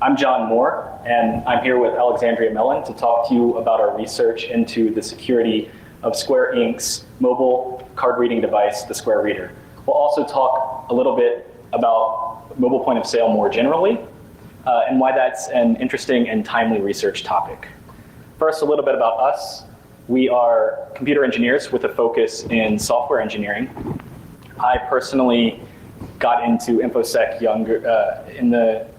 I'm John Moore, and I'm here with Alexandria Mellon to talk to you about our research into the security of Square Inc.'s mobile card reading device, the Square Reader. We'll also talk a little bit about mobile point of sale more generally, and why that's an interesting and timely research topic. First, a little bit about us. We are computer engineers with a focus in software engineering. I personally got into InfoSec in the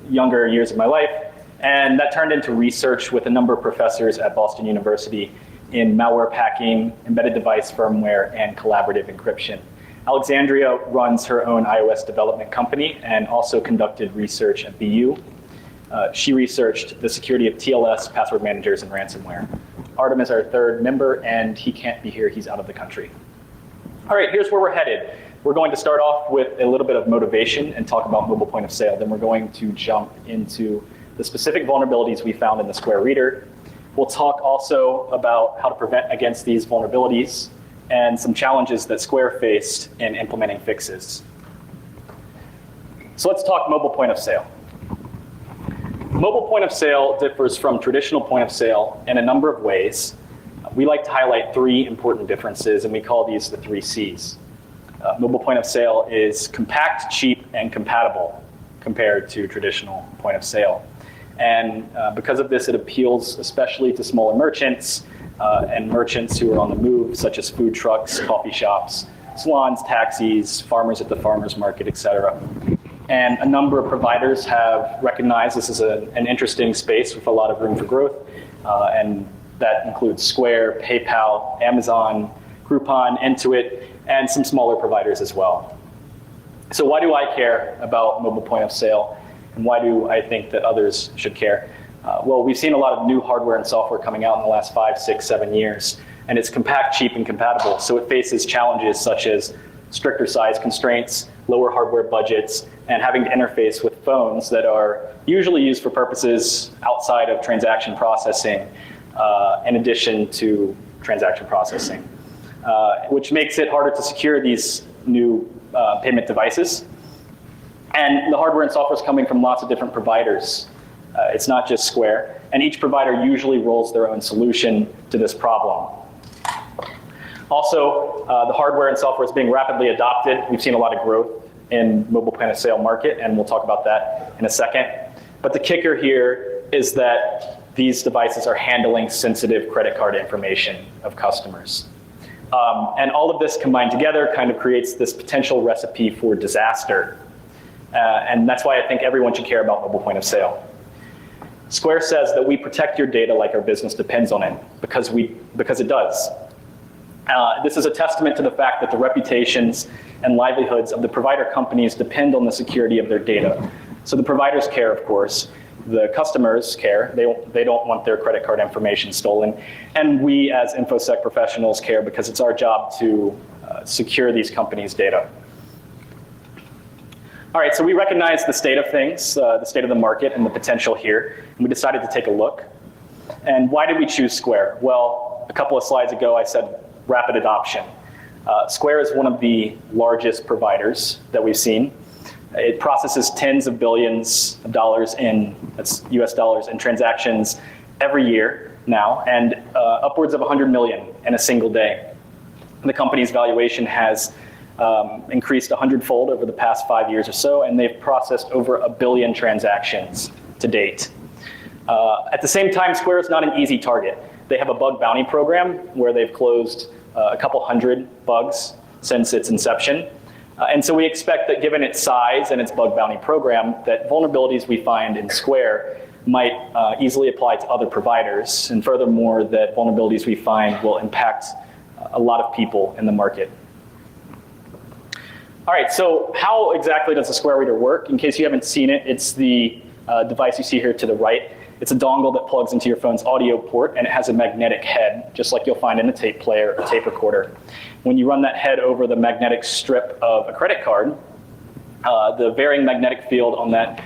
younger years of my life, and that turned into research with a number of professors at Boston University in malware packing, embedded device firmware, and collaborative encryption. Alexandria runs her own iOS development company and also conducted research at BU. She researched the security of TLS, password managers, and ransomware. Artem is our third member, and he can't be here, he's out of the country. All right, here's where we're headed. We're going to start off with a little bit of motivation and talk about mobile point of sale. Then we're going to jump into the specific vulnerabilities we found in the Square Reader. We'll talk also about how to prevent against these vulnerabilities and some challenges that Square faced in implementing fixes. So let's talk mobile point of sale. Mobile point of sale differs from traditional point of sale in a number of ways. We like to highlight three important differences, and we call these the 3 Cs. Mobile point of sale is compact, cheap, and compatible compared to traditional point of sale. And because of this, it appeals especially to smaller merchants and merchants who are on the move, such as food trucks, coffee shops, salons, taxis, farmers at the farmers market, et cetera. And a number of providers have recognized this is an interesting space with a lot of room for growth, and that includes Square, PayPal, Amazon, Groupon, Intuit, and some smaller providers as well. So why do I care about mobile point of sale, and why do I think that others should care? Well, we've seen a lot of new hardware and software coming out in the last 5, 6, 7 years, and it's compact, cheap, and compatible. So it faces challenges such as stricter size constraints, lower hardware budgets, and having to interface with phones that are usually used for purposes outside of transaction processing, in addition to transaction processing, which makes it harder to secure these new payment devices. And the hardware and software is coming from lots of different providers. It's not just Square, and each provider usually rolls their own solution to this problem. Also, the hardware and software is being rapidly adopted. We've seen a lot of growth in mobile point of sale market, and we'll talk about that in a second. But the kicker here is that these devices are handling sensitive credit card information of customers. And all of this combined together kind of creates this potential recipe for disaster. And that's why I think everyone should care about mobile point of sale. Square says that we protect your data like our business depends on it, because it does. This is a testament to the fact that the reputations and livelihoods of the provider companies depend on the security of their data. So the providers care, of course. The customers care. They don't want their credit card information stolen. And we as InfoSec professionals care because it's our job to secure these companies' data. All right, so we recognize the state of things, the state of the market and the potential here, and we decided to take a look. And why did we choose Square? Well, a couple of slides ago I said rapid adoption. Square is one of the largest providers that we've seen. It processes tens of billions of dollars that's US dollars, in transactions every year now, and upwards of 100 million in a single day. The company's valuation has increased 100-fold over the past 5 years or so, and they've processed over 1 billion transactions to date. At the same time, Square is not an easy target. They have a bug bounty program where they've closed a couple hundred bugs since its inception. And so we expect that given its size and its bug bounty program, that vulnerabilities we find in Square might easily apply to other providers. And furthermore, that vulnerabilities we find will impact a lot of people in the market. All right, so how exactly does the Square Reader work? In case you haven't seen it, it's the device you see here to the right. It's a dongle that plugs into your phone's audio port, and it has a magnetic head, just like you'll find in a tape player or tape recorder. When you run that head over the magnetic strip of a credit card, the varying magnetic field on that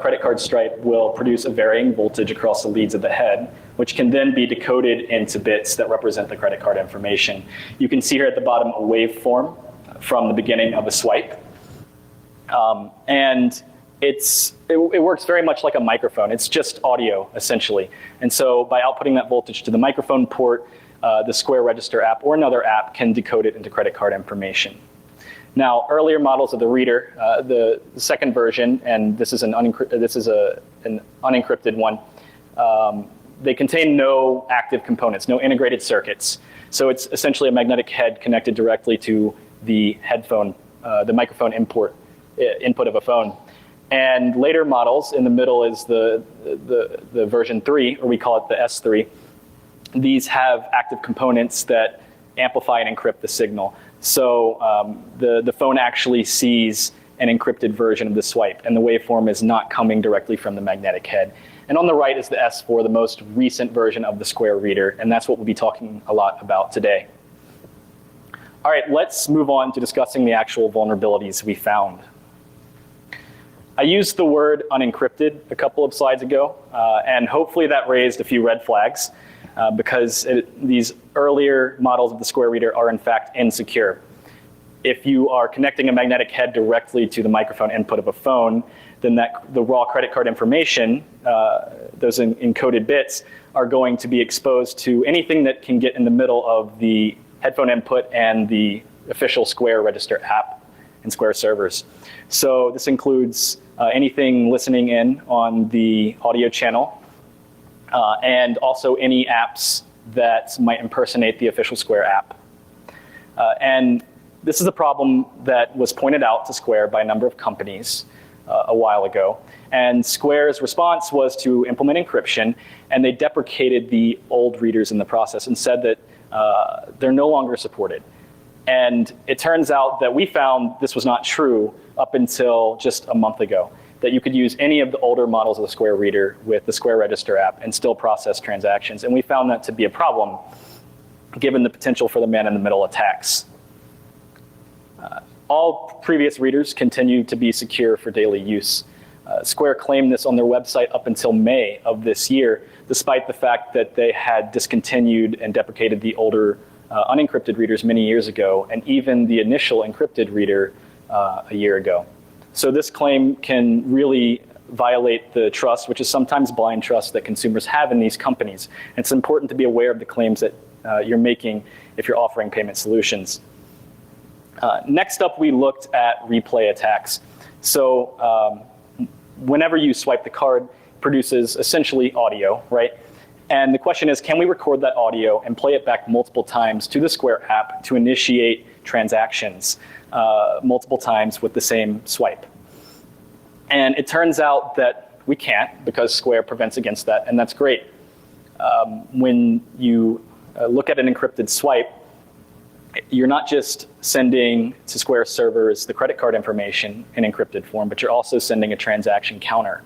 credit card stripe will produce a varying voltage across the leads of the head, which can then be decoded into bits that represent the credit card information. You can see here at the bottom a waveform from the beginning of a swipe. And it works very much like a microphone. It's just audio, essentially. And so by outputting that voltage to the microphone port, the Square Register app or another app can decode it into credit card information. Now, earlier models of the reader, the second version, and this is an unencrypted one, they contain no active components, no integrated circuits. So it's essentially a magnetic head connected directly to the headphone, the microphone input of a phone. And later models, in the middle is the version 3, or we call it the S3. These have active components that amplify and encrypt the signal. So the phone actually sees an encrypted version of the swipe, and the waveform is not coming directly from the magnetic head. And on the right is the S4, the most recent version of the Square Reader, and that's what we'll be talking a lot about today. All right, let's move on to discussing the actual vulnerabilities we found. I used the word unencrypted a couple of slides ago, and hopefully that raised a few red flags because these earlier models of the Square Reader are in fact insecure. If you are connecting a magnetic head directly to the microphone input of a phone, then the raw credit card information, those encoded bits, are going to be exposed to anything that can get in the middle of the headphone input and the official Square Register app and Square servers. So this includes anything listening in on the audio channel and also any apps that might impersonate the official Square app. And this is a problem that was pointed out to Square by a number of companies a while ago. And Square's response was to implement encryption, and they deprecated the old readers in the process and said that they're no longer supported. And it turns out that we found this was not true up until just a month ago, that you could use any of the older models of the Square Reader with the Square Register app and still process transactions. And we found that to be a problem, given the potential for the man-in-the-middle attacks. All previous readers continue to be secure for daily use. Square claimed this on their website up until May of this year, despite the fact that they had discontinued and deprecated the older unencrypted readers many years ago, and even the initial encrypted reader a year ago. So this claim can really violate the trust, which is sometimes blind trust, that consumers have in these companies. And it's important to be aware of the claims that you're making if you're offering payment solutions. Next up, we looked at replay attacks. So whenever you swipe the card, it produces essentially audio, right? And the question is, can we record that audio and play it back multiple times to the Square app to initiate transactions multiple times with the same swipe? And it turns out that we can't, because Square prevents against that, and that's great. When you look at an encrypted swipe, you're not just sending to Square servers the credit card information in encrypted form, but you're also sending a transaction counter.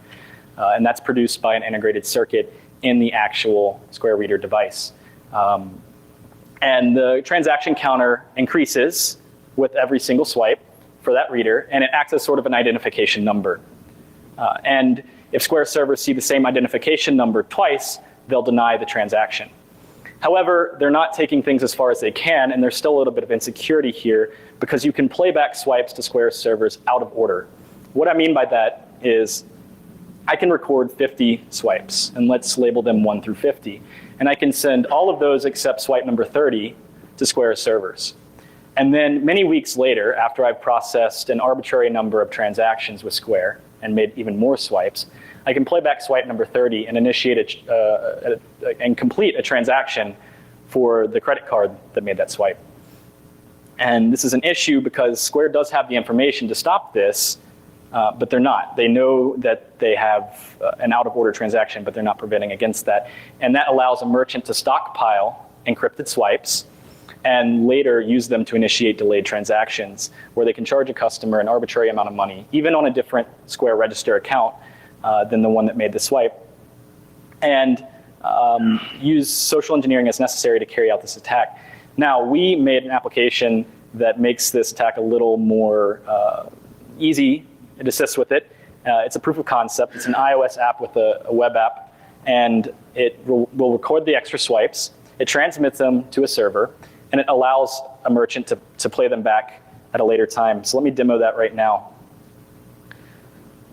And that's produced by an integrated circuit in the actual Square Reader device. And the transaction counter increases with every single swipe for that reader, and it acts as sort of an identification number. And if Square servers see the same identification number twice, they'll deny the transaction. However, they're not taking things as far as they can, and there's still a little bit of insecurity here, because you can play back swipes to Square servers out of order. What I mean by that is I can record 50 swipes, and let's label them 1 through 50. And I can send all of those except swipe number 30 to Square servers. And then many weeks later, after I've processed an arbitrary number of transactions with Square and made even more swipes, I can play back swipe number 30 and initiate and complete a transaction for the credit card that made that swipe. And this is an issue because Square does have the information to stop this, but they're not. They know that they have an out-of-order transaction, but they're not preventing against that. And that allows a merchant to stockpile encrypted swipes and later use them to initiate delayed transactions, where they can charge a customer an arbitrary amount of money, even on a different Square Register account than the one that made the swipe, and use social engineering as necessary to carry out this attack. Now, we made an application that makes this attack a little more easy. It assists with it. It's a proof of concept. It's an iOS app with a web app, and it will record the extra swipes. It transmits them to a server, and it allows a merchant to play them back at a later time. So let me demo that right now.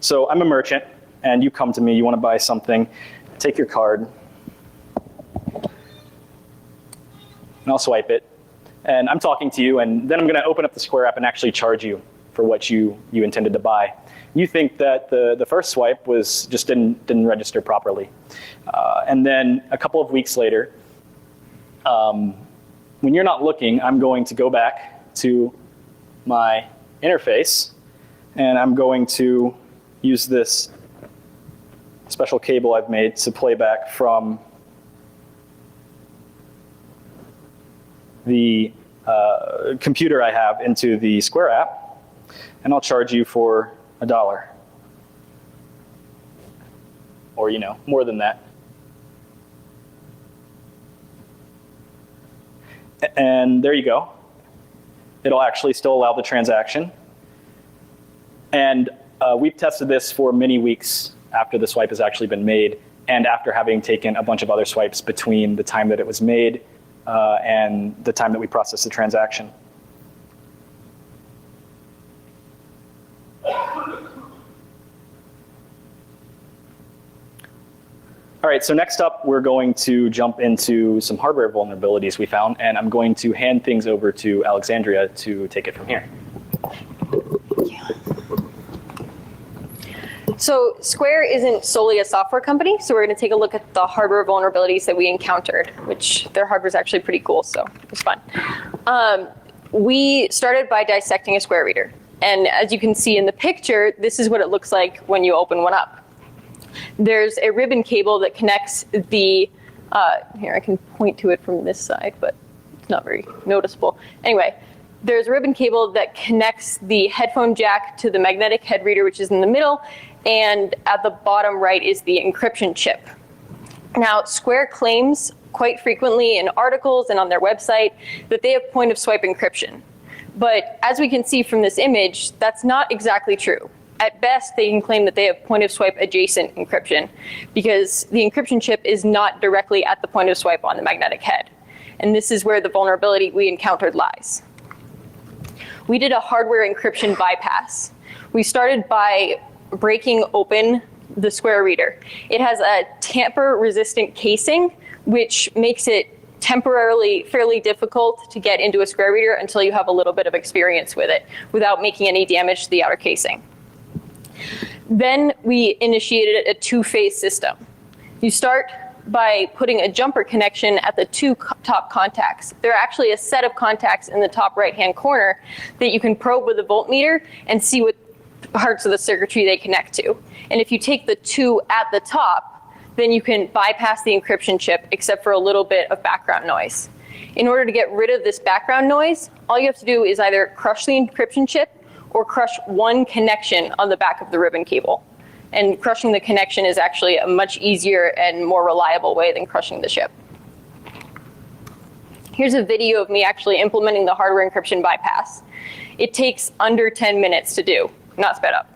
So I'm a merchant, and you come to me, you want to buy something, take your card, and I'll swipe it. And I'm talking to you, and then I'm going to open up the Square app and actually charge you for what you intended to buy. You think that the first swipe was just didn't register properly. And then a couple of weeks later, when you're not looking, I'm going to go back to my interface, and I'm going to use this special cable I've made to play back from the computer I have into the Square app, and I'll charge you for $1. Or, more than that. And there you go. It'll actually still allow the transaction. And we've tested this for many weeks after the swipe has actually been made, and after having taken a bunch of other swipes between the time that it was made and the time that we processed the transaction. All right, so next up, we're going to jump into some hardware vulnerabilities we found, and I'm going to hand things over to Alexandria to take it from here. So Square isn't solely a software company, so we're going to take a look at the hardware vulnerabilities that we encountered, which their hardware is actually pretty cool, so it was fun. We started by dissecting a Square reader, and as you can see in the picture, this is what it looks like when you open one up. There's a ribbon cable that connects the, here I can point to it from this side, but it's not very noticeable. Anyway, there's a ribbon cable that connects the headphone jack to the magnetic head reader, which is in the middle, and at the bottom right is the encryption chip. Now, Square claims quite frequently in articles and on their website that they have point of swipe encryption. But as we can see from this image, that's not exactly true. At best, they can claim that they have point of swipe adjacent encryption because the encryption chip is not directly at the point of swipe on the magnetic head. And this is where the vulnerability we encountered lies. We did a hardware encryption bypass. We started by breaking open the Square reader. It has a tamper-resistant casing, which makes it temporarily fairly difficult to get into a Square reader until you have a little bit of experience with it without making any damage to the outer casing. Then we initiated a two-phase system. You start by putting a jumper connection at the two top contacts. There are actually a set of contacts in the top right-hand corner that you can probe with a voltmeter and see what parts of the circuitry they connect to. And if you take the two at the top, then you can bypass the encryption chip except for a little bit of background noise. In order to get rid of this background noise, all you have to do is either crush the encryption chip or crush one connection on the back of the ribbon cable. And crushing the connection is actually a much easier and more reliable way than crushing the chip. Here's a video of me actually implementing the hardware encryption bypass. It takes under 10 minutes to do, not sped up.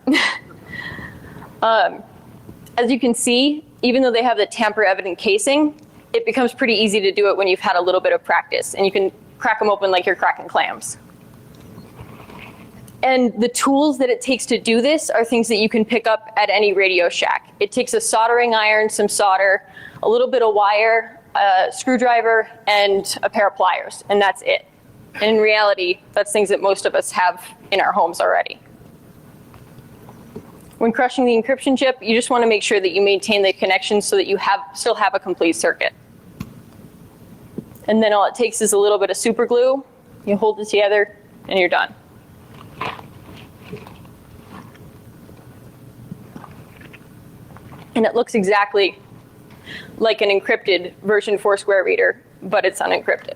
As you can see, even though they have the tamper-evident casing, it becomes pretty easy to do it when you've had a little bit of practice, and you can crack them open like you're cracking clams. And the tools that it takes to do this are things that you can pick up at any Radio Shack. It takes a soldering iron, some solder, a little bit of wire, a screwdriver, and a pair of pliers, and that's it. And in reality, that's things that most of us have in our homes already. When crushing the encryption chip, you just want to make sure that you maintain the connection so that you still have a complete circuit. And then all it takes is a little bit of super glue, you hold it together, and you're done. And it looks exactly like an encrypted version 4 Square reader, but it's unencrypted.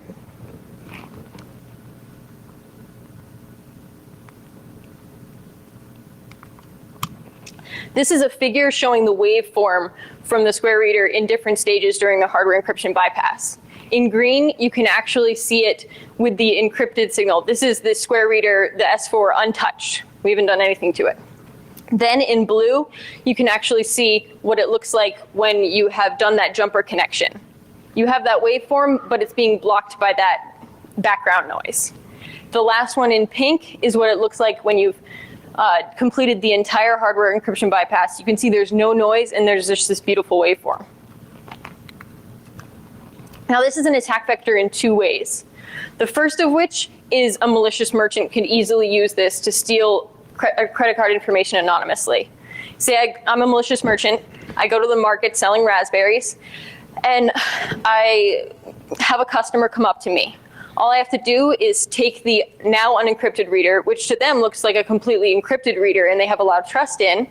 This is a figure showing the waveform from the Square reader in different stages during the hardware encryption bypass. In green, you can actually see it with the encrypted signal. This is the Square reader, the S4 untouched. We haven't done anything to it. Then in blue, you can actually see what it looks like when you have done that jumper connection. You have that waveform, but it's being blocked by that background noise. The last one in pink is what it looks like when you've completed the entire hardware encryption bypass. You can see there's no noise and there's just this beautiful waveform. Now this is an attack vector in two ways. The first of which is a malicious merchant can easily use this to steal credit card information anonymously. Say I'm a malicious merchant, I go to the market selling raspberries, and I have a customer come up to me. All I have to do is take the now unencrypted reader, which to them looks like a completely encrypted reader and they have a lot of trust in.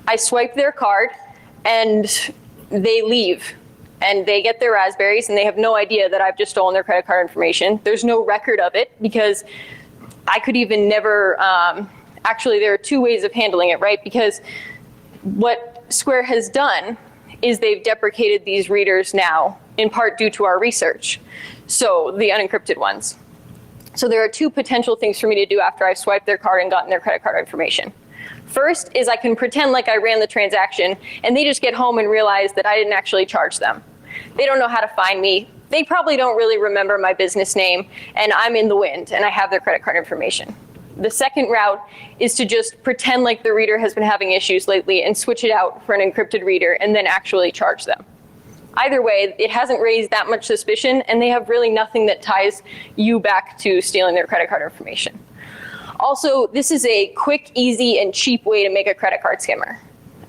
I swipe their card and they leave. And they get their raspberries and they have no idea that I've just stolen their credit card information. There's no record of it because I could even never, actually there are two ways of handling it, right? Because what Square has done is they've deprecated these readers now, in part due to our research. So the unencrypted ones. So there are two potential things for me to do after I've swiped their card and gotten their credit card information. First is I can pretend like I ran the transaction and they just get home and realize that I didn't actually charge them. They don't know how to find me. They probably don't really remember my business name and I'm in the wind and I have their credit card information. The second route is to just pretend like the reader has been having issues lately and switch it out for an encrypted reader and then actually charge them. Either way, it hasn't raised that much suspicion and they have really nothing that ties you back to stealing their credit card information. Also, this is a quick, easy, and cheap way to make a credit card skimmer.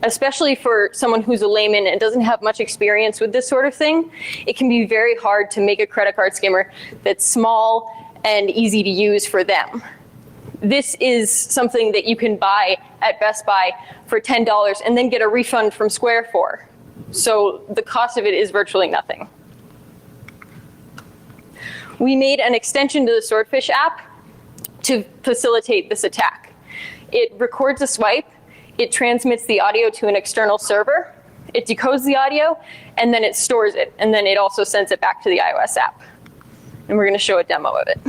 Especially for someone who's a layman and doesn't have much experience with this sort of thing, it can be very hard to make a credit card skimmer that's small and easy to use for them. This is something that you can buy at Best Buy for $10 and then get a refund from Square for. So the cost of it is virtually nothing. We made an extension to the Swordfish app to facilitate this attack. It records a swipe, it transmits the audio to an external server, it decodes the audio, and then it stores it, and then it also sends it back to the iOS app. And we're going to show a demo of it.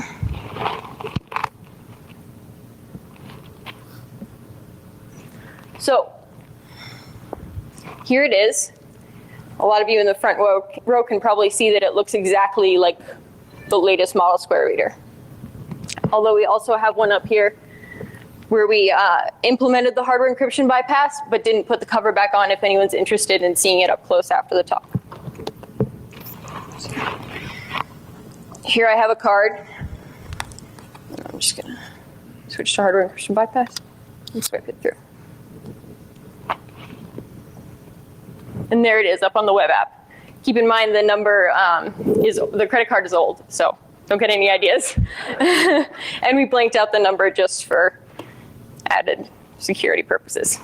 So here it is. A lot of you in the front row can probably see that it looks exactly like the latest model Square reader. Although we also have one up here where we implemented the hardware encryption bypass, but didn't put the cover back on if anyone's interested in seeing it up close after the talk. Here I have a card. I'm just going to switch to hardware encryption bypass and swipe it through. And there it is up on the web app. Keep in mind the number the credit card is old, so don't get any ideas. And we blanked out the number just for added security purposes.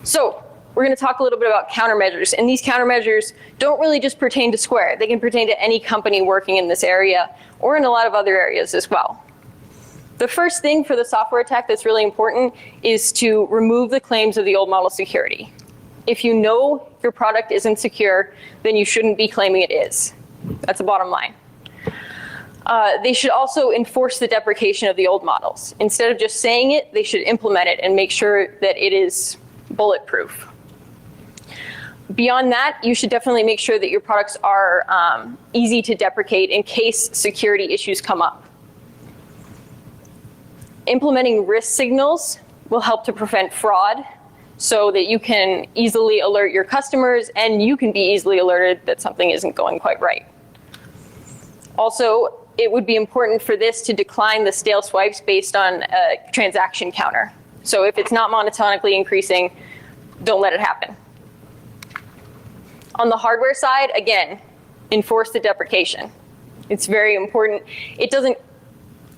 So we're going to talk a little bit about countermeasures. And these countermeasures don't really just pertain to Square. They can pertain to any company working in this area or in a lot of other areas as well. The first thing for the software attack that's really important is to remove the claims of the old model security. If you know your product isn't secure, then you shouldn't be claiming it is. That's the bottom line. They should also enforce the deprecation of the old models. Instead of just saying it, they should implement it and make sure that it is bulletproof. Beyond that, you should definitely make sure that your products are easy to deprecate in case security issues come up. Implementing risk signals will help to prevent fraud so that you can easily alert your customers and you can be easily alerted that something isn't going quite right. Also, it would be important for this to decline the stale swipes based on a transaction counter. So if it's not monotonically increasing, don't let it happen. On the hardware side, again, enforce the deprecation. It's very important. It doesn't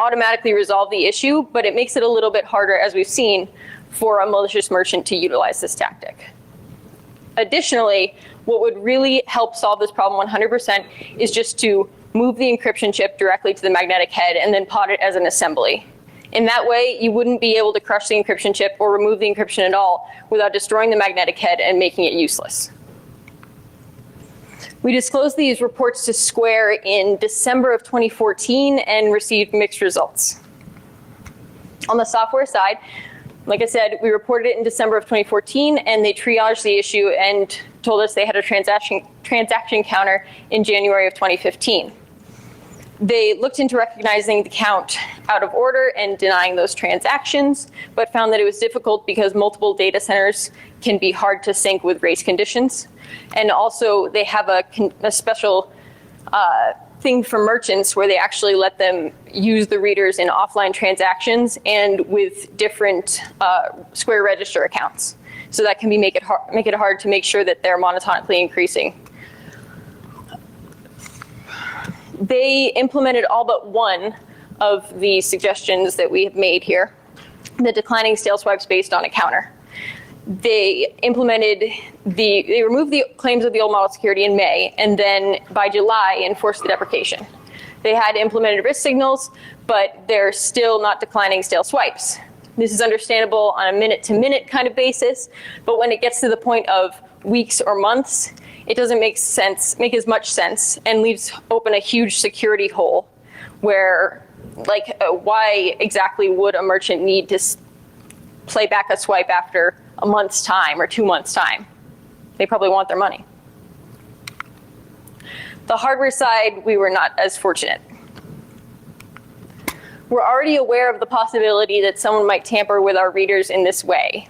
automatically resolve the issue, but it makes it a little bit harder, as we've seen, for a malicious merchant to utilize this tactic. Additionally, what would really help solve this problem 100% is just to move the encryption chip directly to the magnetic head and then pod it as an assembly. In that way, you wouldn't be able to crush the encryption chip or remove the encryption at all without destroying the magnetic head and making it useless. We disclosed these reports to Square in December of 2014 and received mixed results. On the software side, like I said, we reported it in December of 2014 and they triaged the issue and told us they had a transaction counter in January of 2015. They looked into recognizing the count out of order and denying those transactions, but found that it was difficult because multiple data centers can be hard to sync with race conditions. And also they have a special thing for merchants where they actually let them use the readers in offline transactions and with different Square Register accounts. So that can make it hard to make sure that they're monotonically increasing. They implemented all but one of the suggestions that we have made here, the declining stale swipes based on a counter. They removed the claims of the old model security in May, and then by July enforced the deprecation. They had implemented risk signals, but they're still not declining stale swipes. This is understandable on a minute-to-minute kind of basis, but when it gets to the point of weeks or months, it doesn't make as much sense and leaves open a huge security hole where, why exactly would a merchant need to play back a swipe after a month's time or 2 months' time? They probably want their money. The hardware side, we were not as fortunate. We're already aware of the possibility that someone might tamper with our readers in this way.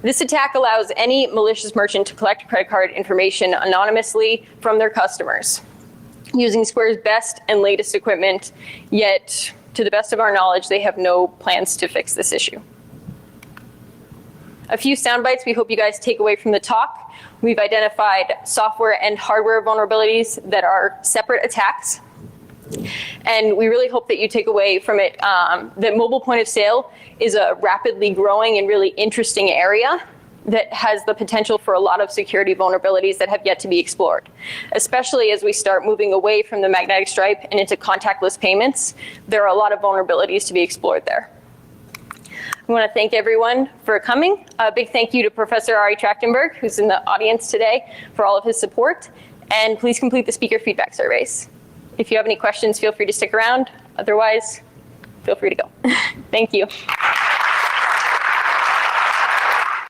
This attack allows any malicious merchant to collect credit card information anonymously from their customers, using Square's best and latest equipment, yet, to the best of our knowledge, they have no plans to fix this issue. A few sound bites we hope you guys take away from the talk. We've identified software and hardware vulnerabilities that are separate attacks. And we really hope that you take away from it that mobile point of sale is a rapidly growing and really interesting area that has the potential for a lot of security vulnerabilities that have yet to be explored, especially as we start moving away from the magnetic stripe and into contactless payments. There are a lot of vulnerabilities to be explored there. I want to thank everyone for coming. A big thank you to Professor Ari Trachtenberg, who's in the audience today, for all of his support. And please complete the speaker feedback surveys. If you have any questions, feel free to stick around. Otherwise, feel free to go. Thank you.